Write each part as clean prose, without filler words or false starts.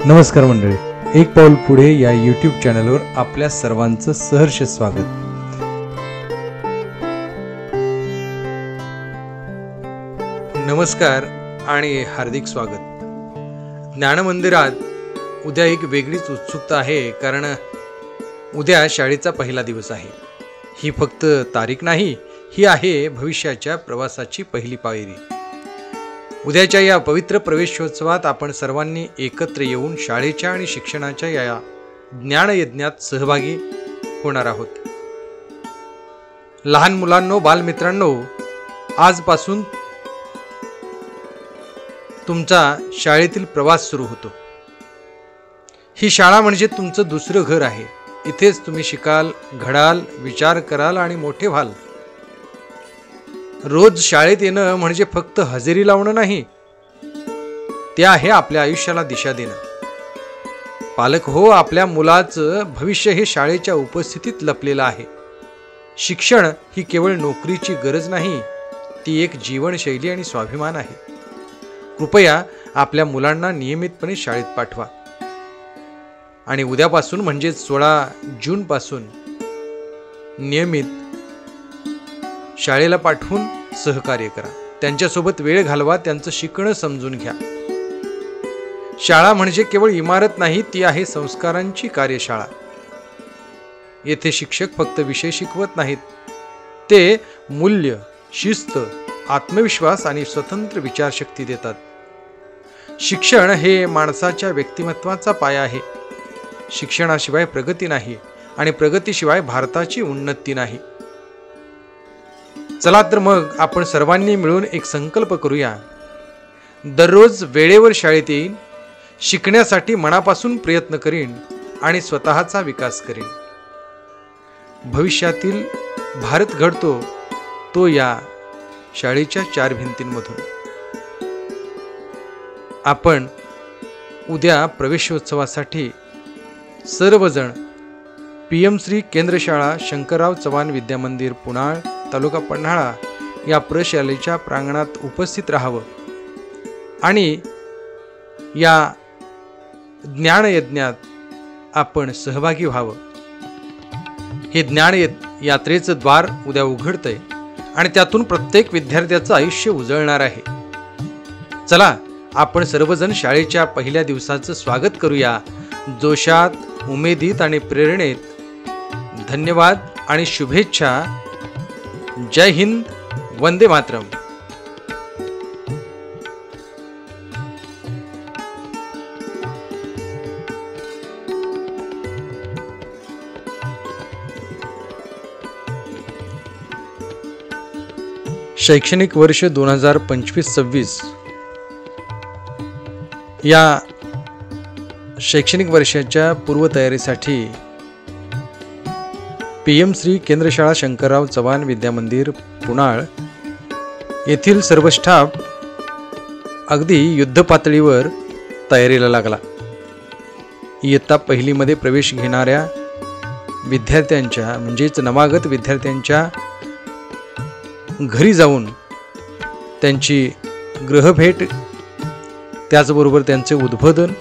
नमस्कार मंडळी, एक पाऊल पुढे या यूट्यूब चॅनलवर आपल्या सर्वांचं सहर्ष स्वागत. नमस्कार आणि हार्दिक स्वागत. ज्ञानमंदिरात उद्या एक वेगळीच उत्सुकता आहे, कारण उद्या शाळेचा पहिला दिवस आहे. ही फक्त तारीख नाही, ही आहे भविष्याच्या प्रवासाची पहिली पायरी. उद्याच्या या पवित्र प्रवेशोत्सवात आपण सर्वांनी एकत्र येऊन शाळेच्या आणि शिक्षणाच्या या ज्ञानयज्ञात सहभागी होणार आहोत. लहान मुलांनो, बालमित्रांनो, आजपासून तुमचा शाळेतील प्रवास सुरू होतो. ही शाळा म्हणजे तुमचं दुसरं घर आहे. इथेच तुम्ही शिकाल, घडाल, विचार कराल आणि मोठे व्हाल. रोज शाळेत येणं म्हणजे फक्त हजेरी लावणं नाही, ते आहे आपल्या आयुष्याला दिशा देणं. पालक हो, आपल्या मुलाचं भविष्य हे शाळेच्या उपस्थितीत लपलेलं आहे. शिक्षण ही केवळ नोकरीची गरज नाही, ती एक जीवनशैली आणि स्वाभिमान आहे. कृपया आपल्या मुलांना नियमितपणे शाळेत पाठवा आणि उद्यापासून म्हणजे 16 जून पासून नियमित शाळेला पाठवून सहकार्य करा. त्यांच्यासोबत वेळ घालवा, त्यांचं शिकणं समजून घ्या. शाळा म्हणजे केवळ इमारत नाही, ती आहे संस्कारांची कार्यशाळा. येथे शिक्षक फक्त विषय शिकवत नाहीत, ते मूल्य, शिस्त, आत्मविश्वास आणि स्वतंत्र विचारशक्ती देतात. शिक्षण हे माणसाच्या व्यक्तिमत्वाचा पाया आहे. शिक्षणाशिवाय प्रगती नाही आणि प्रगतीशिवाय भारताची उन्नती नाही. चला तर मग आपण सर्वांनी मिळून एक संकल्प करूया. दररोज वेळेवर शाळेत येईन, शिकण्यासाठी मनापासून प्रयत्न करीन आणि स्वतःचा विकास करीन. भविष्यातील भारत घडतो तो या शाळेच्या 4 भिंतींमधून. आपण उद्या प्रवेशोत्सवासाठी सर्वजण PM श्री केंद्र शाळा शंकरराव चव्हाण विद्यामंदिर पुनाळ, तालुका पन्हाळा या प्रशालेच्या प्रांगणात उपस्थित राहावं आणि या ज्ञानयज्ञात आपण सहभागी व्हावं. हे ज्ञान यात्रेचं द्वार उद्या उघडतंय आणि त्यातून प्रत्येक विद्यार्थ्याचं आयुष्य उजळणार आहे. चला, आपण सर्वजण शाळेच्या पहिल्या दिवसाचं स्वागत करूया, जोशात, उमेदीत आणि प्रेरणेत. धन्यवाद आणि शुभेच्छा. जय हिंद, वंदे मातरम. शैक्षणिक वर्ष 2025-26 या शैक्षणिक वर्षाच्या पूर्वतयारीसाठी PM श्री केंद्र शाळा शंकरराव चव्हाण विद्यामंदिर पुनाळ येथील सर्व स्टाफ अगदी युद्ध पातळीवर तयारीला लागला. इयत्ता पहिलीमध्ये प्रवेश घेणाऱ्या विद्यार्थ्यांच्या म्हणजेच नवागत विद्यार्थ्यांच्या घरी जाऊन त्यांची गृहभेट, त्याचबरोबर त्यांचे उद्बोधन,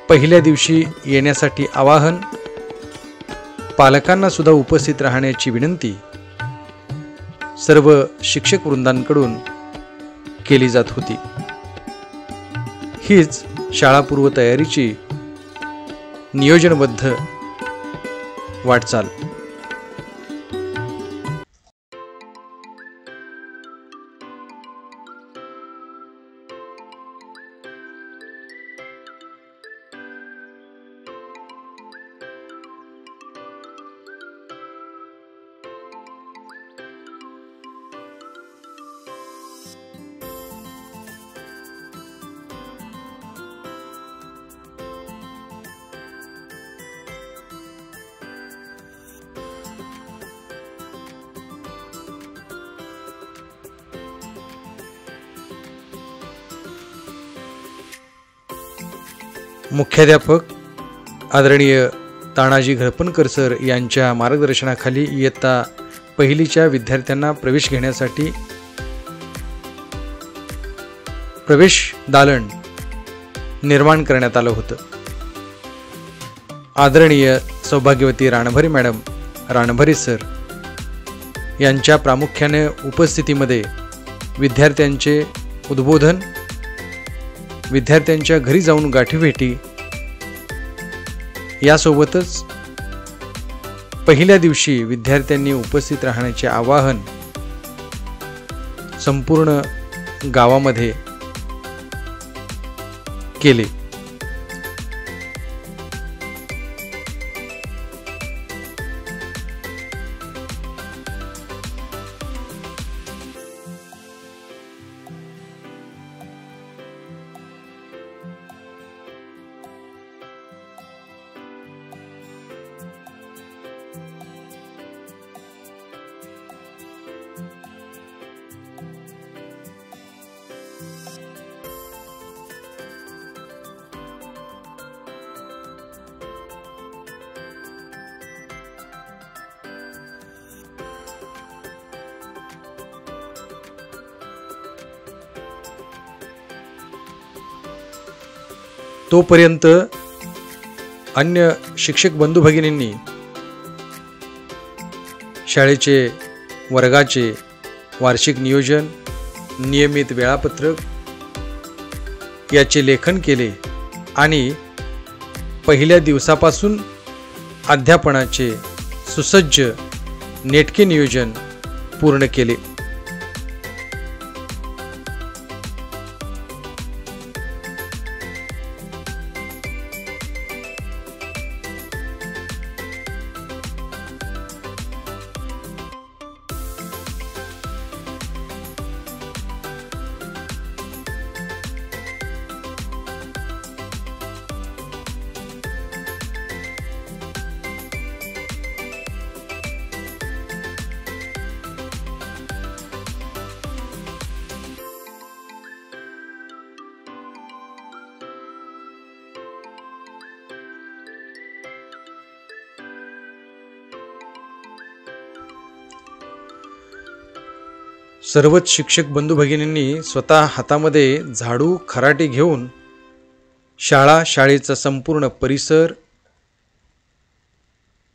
पहिल्या दिवशी येण्यासाठी आवाहन, पालकांना सुद्धा उपस्थित राहण्याची विनंती सर्व शिक्षक वृंदांकडून केली जात होती. हीच शाळापूर्व तयारीची नियोजनबद्ध वाटचाल. मुख्याध्यापक आदरणीय तानाजी घरपणकर सर यांच्या मार्गदर्शनाखाली इयत्ता पहिलीच्या विद्यार्थ्यांना प्रवेश घेण्यासाठी प्रवेश दालन निर्माण करण्यात आलं होतं. आदरणीय सौभाग्यवती रानभरे मॅडम, रानभरे सर यांच्या प्रामुख्याने उपस्थितीमध्ये विद्यार्थ्यांचे उद्बोधन, विद्यार्थ्यांच्या घरी जाऊन गाठीभेटी, यासोबतच पहिल्या दिवशी विद्यार्थ्यांनी उपस्थित राहण्याचे आवाहन संपूर्ण गावामध्ये केले. तोपर्यंत अन्य शिक्षक बंधू भगिनींनी शाळेचे वर्गाचे वार्षिक नियोजन, नियमित वेळापत्रक याचे लेखन केले आणि पहिल्या दिवसापासून अध्यापनाचे सुसज्ज नेटके नियोजन पूर्ण केले. सर्वच शिक्षक बंधू भगिनींनी स्वतः हातामध्ये झाडू खराटे घेऊन शाळा, शाळेचा संपूर्ण परिसर,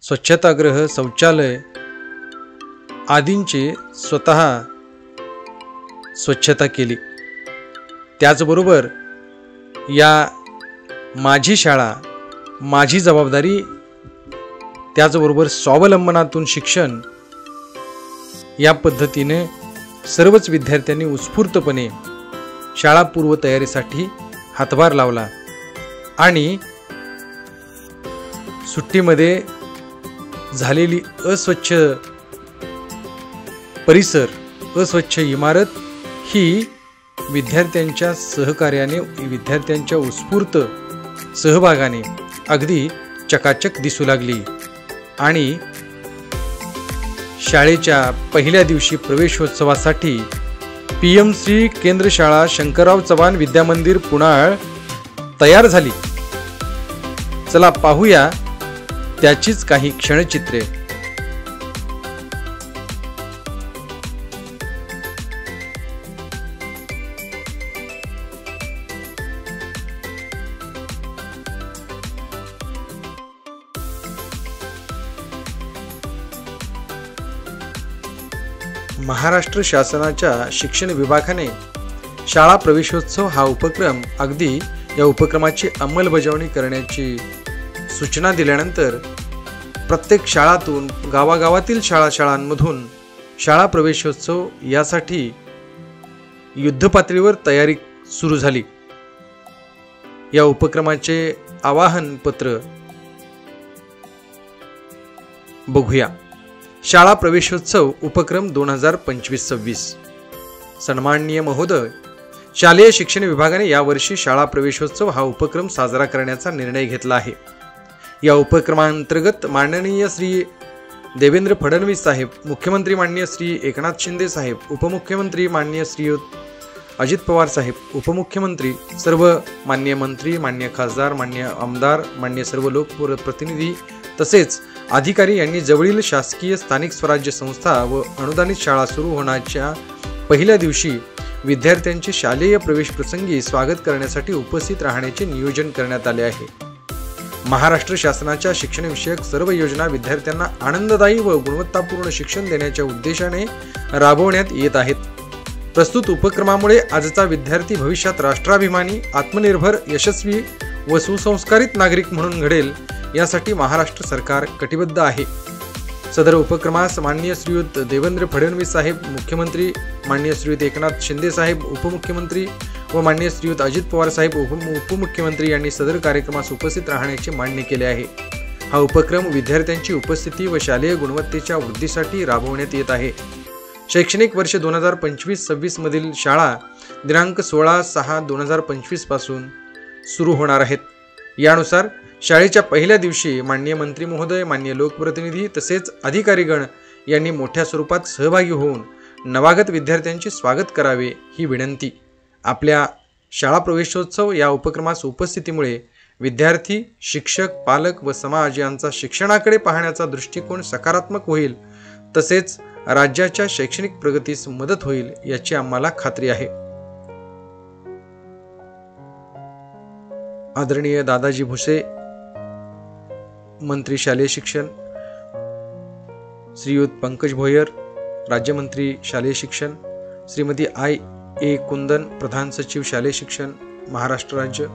स्वच्छतागृह, शौचालय आदींची स्वतः स्वच्छता केली. त्याचबरोबर या माझी शाळा माझी जबाबदारी, त्याचबरोबर स्वावलंबनातून शिक्षण या पद्धतीने सर्वच विद्यार्थ्यांनी उत्स्फूर्तपणे शाळा पूर्व तयारीसाठी हातभार लावला आणि सुट्टीमध्ये झालेली अस्वच्छ परिसर, अस्वच्छ इमारत ही विद्यार्थ्यांच्या सहकार्याने, विद्यार्थ्यांच्या उत्स्फूर्त सहभागाने अगदी चकाचक दिसू लागली आणि शाळेच्या पहिल्या दिवशी प्रवेशोत्सवासाठी PMC केंद्र शाळा शंकरराव चव्हाण विद्यामंदिर पुनाळ तयार झाली. चला पाहूया त्याचीच काही क्षणचित्रे. महाराष्ट्र शासनाच्या शिक्षण विभागाने शाळा प्रवेशोत्सव हा उपक्रम, अगदी या उपक्रमाची अंमलबजावणी करण्याची सूचना दिल्यानंतर प्रत्येक शाळातून, गावागावातील शाळांमधून शाळा प्रवेशोत्सव यासाठी युद्धपातळीवर तयारी सुरू झाली. या उपक्रमाचे आवाहन पत्र बघूया. शाळा प्रवेशोत्सव उपक्रम 2025-26. सन्माननीय महोदय, शालेय शिक्षण विभागाने यावर्षी शाळा प्रवेशोत्सव हा उपक्रम साजरा करण्याचा निर्णय घेतला आहे. या उपक्रमांतर्गत माननीय श्री देवेंद्र फडणवीस साहेब, मुख्यमंत्री माननीय श्री एकनाथ शिंदे साहेब, उपमुख्यमंत्री माननीय श्री अजित पवार साहेब, उपमुख्यमंत्री, सर्व मान्य मंत्री, मान्य खासदार, मान्य आमदार, मान्य सर्व लोकप्रतिनिधी तसेच अधिकारी यांनी जवळील शासकीय, स्थानिक स्वराज्य संस्था व अनुदानित शाळा सुरू होण्याच्या पहिल्या दिवशी विद्यार्थ्यांचे शालेय प्रवेश प्रसंगी स्वागत करण्यासाठी उपस्थित राहण्याचे नियोजन करण्यात आले आहे. महाराष्ट्र शासनाच्या शिक्षणविषयक सर्व योजना विद्यार्थ्यांना आनंददायी व गुणवत्तापूर्ण शिक्षण देण्याच्या उद्देशाने राबवण्यात येत आहेत. प्रस्तुत उपक्रमामुळे आजचा विद्यार्थी भविष्यात राष्ट्राभिमानी, आत्मनिर्भर, यशस्वी व सुसंस्कारित नागरिक म्हणून घडेल यासाठी महाराष्ट्र सरकार कटिबद्ध आहे. सदर उपक्रमास माननीय श्रीयुत देवेंद्र फडणवीस साहेब मुख्यमंत्री, माननीय श्रीयुत एकनाथ शिंदे साहेब उपमुख्यमंत्री व माननीय श्रीयुत अजित पवार साहेब उपमुख्यमंत्री यांनी सदर कार्यक्रमास उपस्थित राहण्याचे मान्य केले आहे. हा उपक्रम विद्यार्थ्यांची उपस्थिती व शालेय गुणवत्तेच्या वृद्धीसाठी राबवण्यात येत आहे. शैक्षणिक वर्ष 2025-26 मधील शाळा दिनांक 16/6/2025 पासून सुरू होणार आहेत. यानुसार शाळेच्या पहिल्या दिवशी माननीय मंत्री महोदय, माननीय लोकप्रतिनिधी तसेच अधिकारीगण यांनी मोठ्या स्वरूपात सहभागी होऊन नवागत विद्यार्थ्यांचे स्वागत करावे ही विनंती. आपल्या शाळा प्रवेशोत्सव या उपक्रमास उपस्थितीमुळे विद्यार्थी, शिक्षक, पालक व समाज यांचा शिक्षणाकडे पाहण्याचा दृष्टिकोन सकारात्मक होईल तसेच राज्याच्या शैक्षणिक प्रगतीस मदत होईल याची आम्हाला खात्री आहे. आदरणीय दादाजी भुसे, मंत्री शालेय शिक्षण, श्रीयुत पंकज भोयर, राज्यमंत्री शालेय शिक्षण, श्रीमती I.A. कुंदन, प्रधान सचिव शालेय शिक्षण महाराष्ट्र राज्य,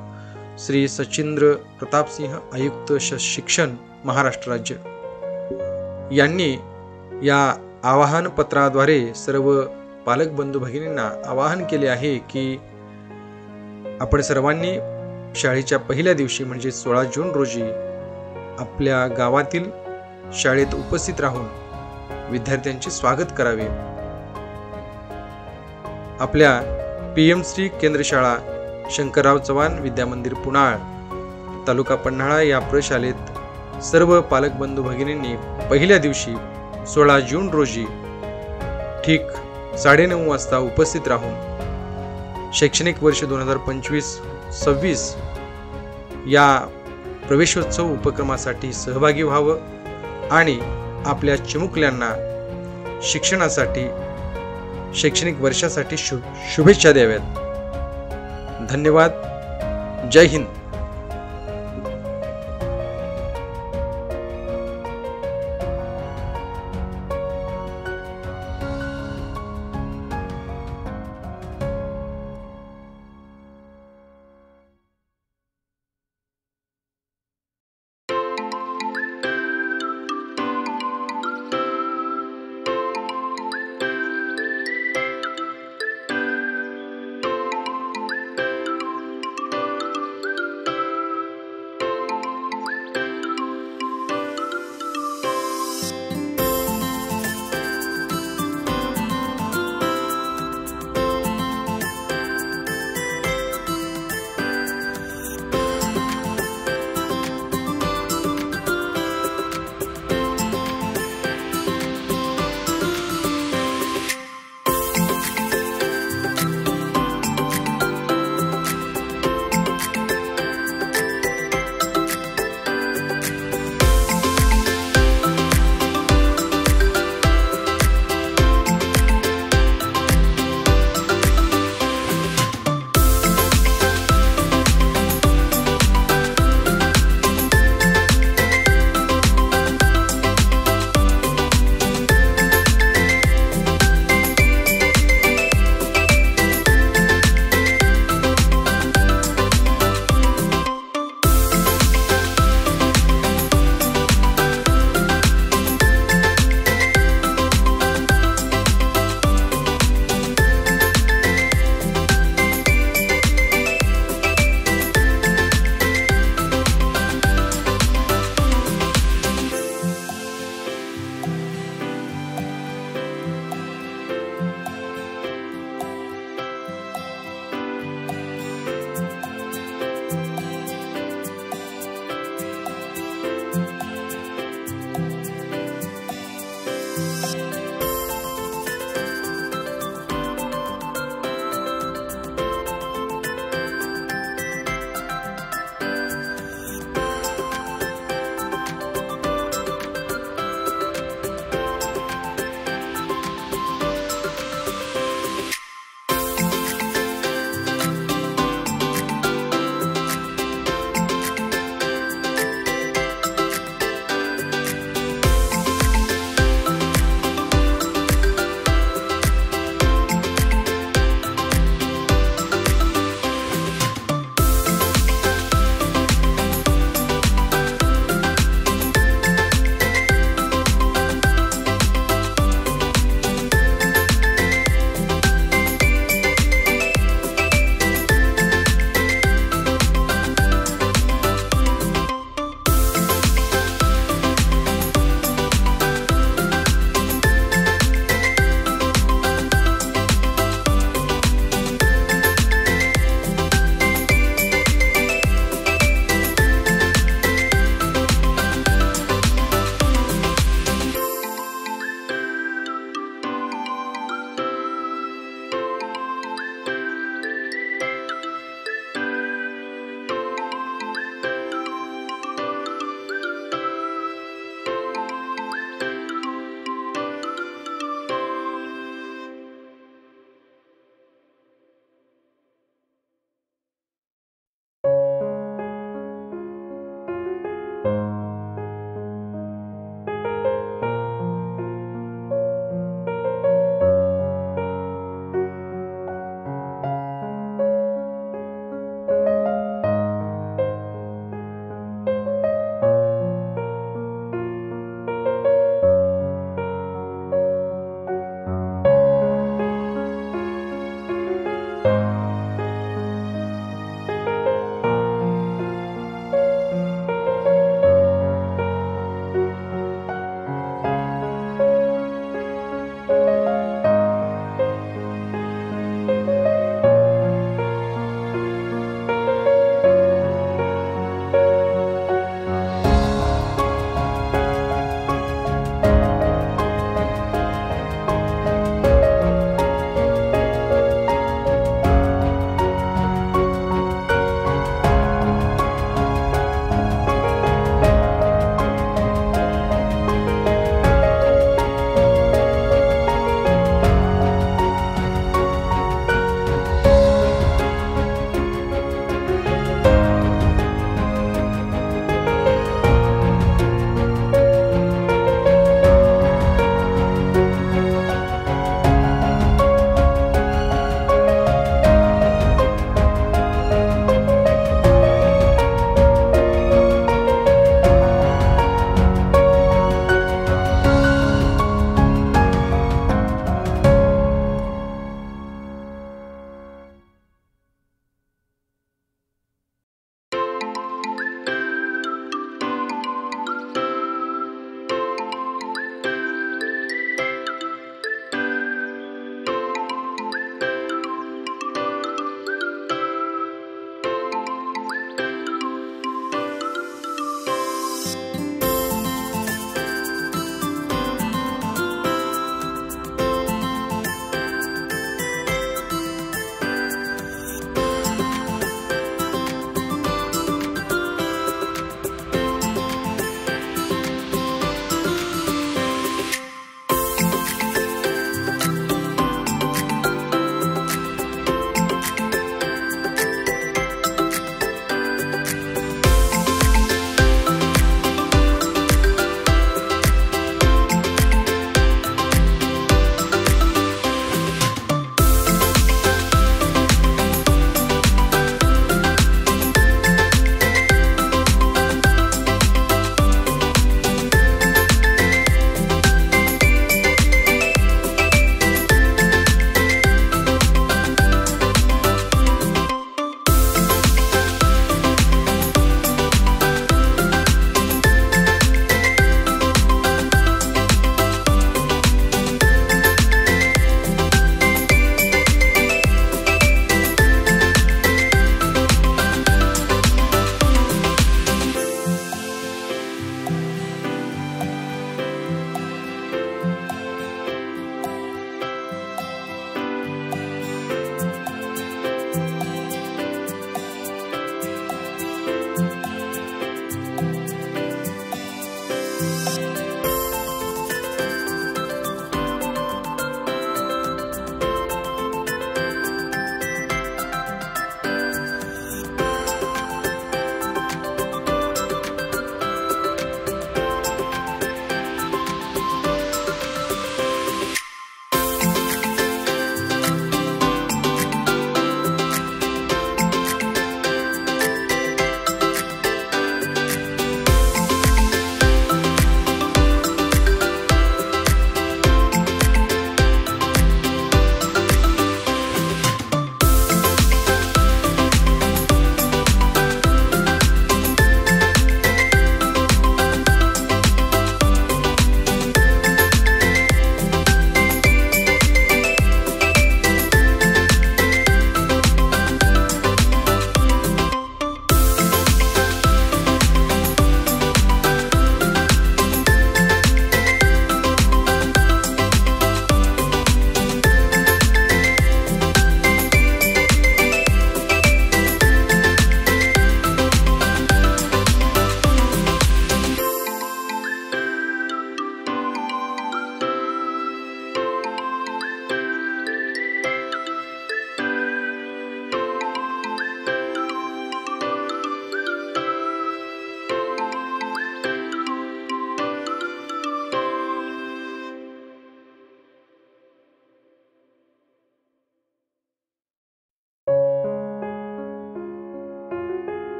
श्री सचिंद्र प्रतापसिंह, आयुक्त शिक्षण महाराष्ट्र राज्य यांनी या आवाहन पत्राद्वारे सर्व पालक बंधू भगिनींना आवाहन केले आहे की आपण सर्वांनी शाळेच्या पहिल्या दिवशी म्हणजे 16 जून रोजी आपल्या गावातील शाळेत उपस्थित राहून विद्यार्थ्यांचे स्वागत करावे. आपल्या PM श्री केंद्र शाळा शंकरराव चव्हाण विद्यामंदिर पुनाळ, तालुका पन्हाळा या प्रशालेत सर्व पालक बंधू भगिनींनी पहिल्या दिवशी 16 जून रोजी ठीक 9:30 वाजता उपस्थित राहून शैक्षणिक वर्ष 2025-26 या प्रवेशोत्सव उपक्रमासाठी सहभागी व्हावं आणि आपल्या चिमुकल्यांना शिक्षणासाठी, शैक्षणिक वर्षासाठी शुभेच्छा द्याव्यात. धन्यवाद. जय हिंद.